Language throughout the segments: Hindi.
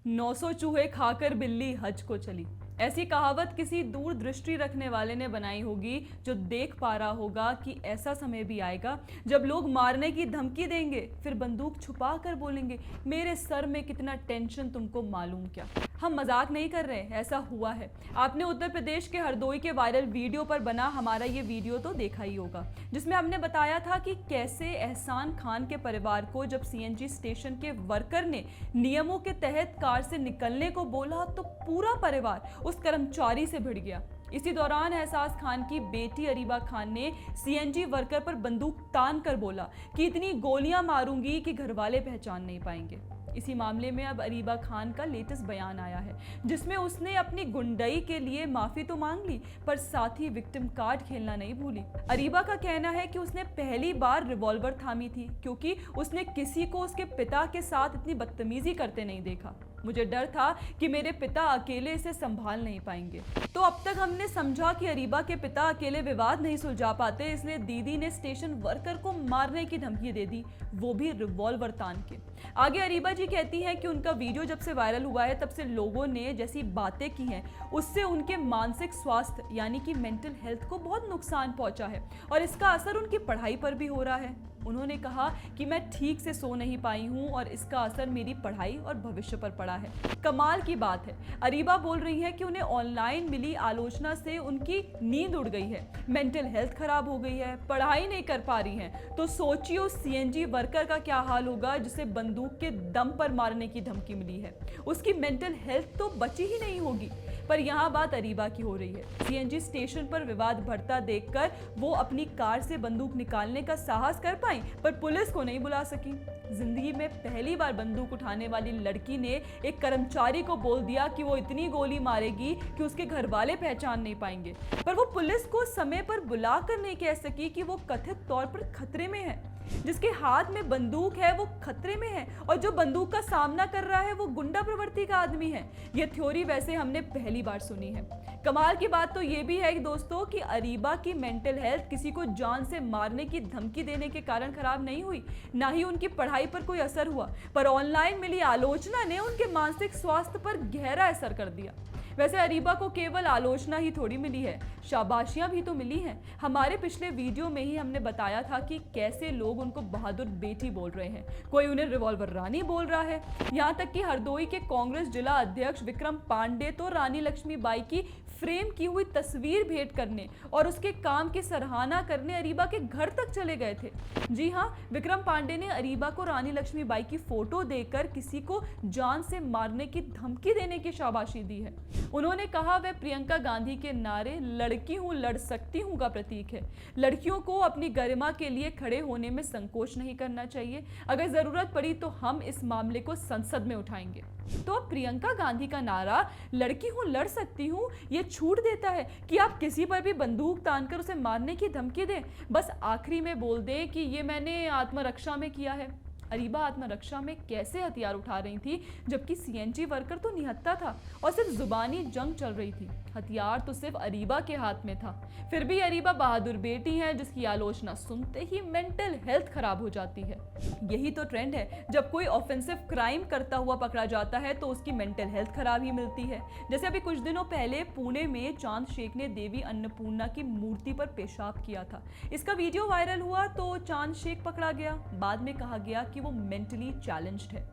900 चूहे खाकर बिल्ली हज को चली। ऐसी कहावत किसी दूर दृष्टि रखने वाले ने बनाई होगी, जो देख पा रहा होगा कि ऐसा समय भी आएगा जब लोग मारने की धमकी देंगे, फिर बंदूक छुपा कर बोलेंगे, मेरे सर में कितना टेंशन तुमको मालूम क्या। हम मजाक नहीं कर रहे, ऐसा हुआ है। आपने उत्तर प्रदेश के हरदोई के वायरल वीडियो पर बना हमारा ये वीडियो तो देखा ही होगा, जिसमें हमने बताया था कि कैसे एहसान खान के परिवार को जब सीएनजी स्टेशन के वर्कर ने नियमों के तहत कार से निकलने को बोला तो पूरा परिवार उस कर्मचारी से भिड़ गया। इसी दौरान एहसास खान की बेटी अरीबा खान ने सीएनजी वर्कर पर बंदूक तान कर बोला कि इतनी गोलियां मारूंगी कि घरवाले पहचान नहीं पाएंगे। इसी मामले में अब अरीबा खान का लेटेस्ट बयान आया है, जिसमें उसने अपनी गुंडई के लिए माफी तो मांग ली, पर साथ ही विक्टिम कार्ड खेलना नहीं भूली। अरीबा का कहना है कि उसने पहली बार रिवॉल्वर थामी थी क्योंकि उसने किसी को उसके पिता के साथ इतनी बदतमीजी करते नहीं देखा। मुझे डर था कि मेरे पिता अकेले इसे संभाल नहीं पाएंगे। तो अब तक हमने समझा कि अरीबा के पिता अकेले विवाद नहीं सुलझा पाते, इसलिए दीदी ने स्टेशन वर्कर को मारने की धमकी दे दी, वो भी रिवॉल्वर तान के। आगे अरीबा जी कहती हैं कि उनका वीडियो जब से वायरल हुआ है तब से लोगों ने जैसी बातें की हैं उससे उनके मानसिक स्वास्थ्य यानी कि मेंटल हेल्थ को बहुत नुकसान पहुंचा है और इसका असर उनकी पढ़ाई पर भी हो रहा है। उन्होंने कहा कि मैं ठीक से सो नहीं पाई हूं और इसका असर मेरी पढ़ाई और भविष्य पर पड़ा है। कमाल की बात है, अरीबा बोल रही है कि उन्हें ऑनलाइन मिली आलोचना से उनकी नींद उड़ गई है, मेंटल हेल्थ खराब हो गई है, पढ़ाई नहीं कर पा रही हैं। तो सोचिए उस सीएनजी वर्कर का क्या हाल होगा जिसे बंदूक के दम पर मारने की धमकी मिली है। उसकी मेंटल हेल्थ तो बची ही नहीं होगी। पर यहाँ बात अरीबा की हो रही है। सीएनजी स्टेशन पर विवाद बढ़ता देखकर वो अपनी कार से बंदूक निकालने का साहस कर पाई, पर पुलिस को नहीं बुला सकी। जिंदगी में पहली बार बंदूक उठाने वाली लड़की ने एक कर्मचारी को बोल दिया कि वो इतनी गोली मारेगी कि उसके घर वाले पहचान नहीं पाएंगे, पर वो पुलिस को समय पर बुलाकर नहीं कह सकी कि वो कथित तौर पर खतरे में है। जिसके हाथ में बंदूक है वो खतरे में है और जो बंदूक का सामना कर रहा है वो गुंडा प्रवृत्ति का आदमी है। ये थ्योरी वैसे हमने पहली बार सुनी है। कमाल की बात तो ये भी है कि दोस्तों कि अरीबा की मेंटल हेल्थ किसी को जान से मारने की धमकी देने के कारण खराब नहीं हुई, ना ही उनकी पढ़ाई पर कोई असर हुआ, पर ऑनलाइन मिली आलोचना ने उनके मानसिक स्वास्थ्य पर गहरा असर कर दिया। वैसे अरीबा को केवल आलोचना ही थोड़ी मिली है, शाबाशियां भी तो मिली हैं। हमारे पिछले वीडियो में ही हमने बताया था कि कैसे लोग उनको बहादुर बेटी बोल रहे हैं, कोई उन्हें रिवॉल्वर रानी बोल रहा है। यहाँ तक कि हरदोई के कांग्रेस जिला अध्यक्ष विक्रम पांडे तो रानी लक्ष्मीबाई की फ्रेम की हुई तस्वीर भेंट करने और उसके काम की सराहना करने अरीबा के घर तक चले गए थे। जी हाँ, विक्रम पांडे ने अरीबा को रानी लक्ष्मीबाई की फोटो देकर किसी को जान से मारने की धमकी देने की शाबाशी दी है। उन्होंने कहा वह प्रियंका गांधी के नारे लड़की हूं लड़ सकती हूं का प्रतीक है। लड़कियों को अपनी गरिमा के लिए खड़े होने में संकोच नहीं करना चाहिए। अगर जरूरत पड़ी तो हम इस मामले को संसद में उठाएंगे। तो प्रियंका गांधी का नारा लड़की हूं लड़ सकती हूं ये छूट देता है कि आप किसी पर भी बंदूक तानकर उसे मारने की धमकी दें, बस आखिरी में बोल दें कि ये मैंने आत्मरक्षा में किया है। अरीबा आत्मरक्षा में कैसे हथियार उठा रही थी जबकि सीएनजी वर्कर तो निहत्था था और सिर्फ जुबानी जंग चल रही थी। हथियार तो सिर्फ अरीबा के हाथ में था। फिर भी अरीबा बहादुर बेटी है जिसकी आलोचना सुनते ही मेंटल हेल्थ खराब हो जाती है। यही तो ट्रेंड है, जब कोई ऑफेंसिव क्राइम करता हुआ पकड़ा जाता है तो उसकी मेंटल हेल्थ खराब ही मिलती है। जैसे अभी कुछ दिनों पहले पुणे में चांद शेख ने देवी अन्नपूर्णा की मूर्ति पर पेशाब किया था। इसका वीडियो वायरल हुआ तो चांद शेख पकड़ा गया। बाद में कहा गया कि वो मेंटली चैलेंज्ड है।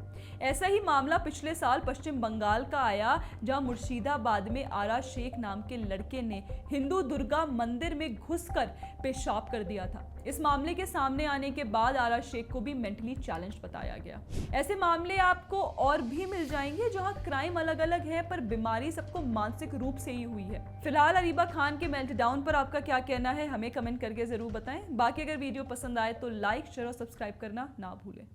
ऐसा ही मामला पिछले साल पश्चिम बंगाल का आया, जहां मुर्शिदाबाद में आरा शेख नाम के लड़के ने हिंदू दुर्गा मंदिर में घुसकर पेशाब कर दिया था। इस मामले के सामने आने के बाद आरा शेख को भी मेंटली चैलेंज्ड बताया गया। ऐसे मामले आपको और भी मिल जाएंगे जहां क्राइम अलग अलग है पर बीमारी सबको मानसिक रूप से ही हुई है। फिलहाल अरीबा खान के मेल्टडाउन पर आपका क्या कहना है, हमें कमेंट करके जरूर बताएं। बाकी अगर वीडियो पसंद आए तो लाइक शेयर और सब्सक्राइब करना ना भूलें।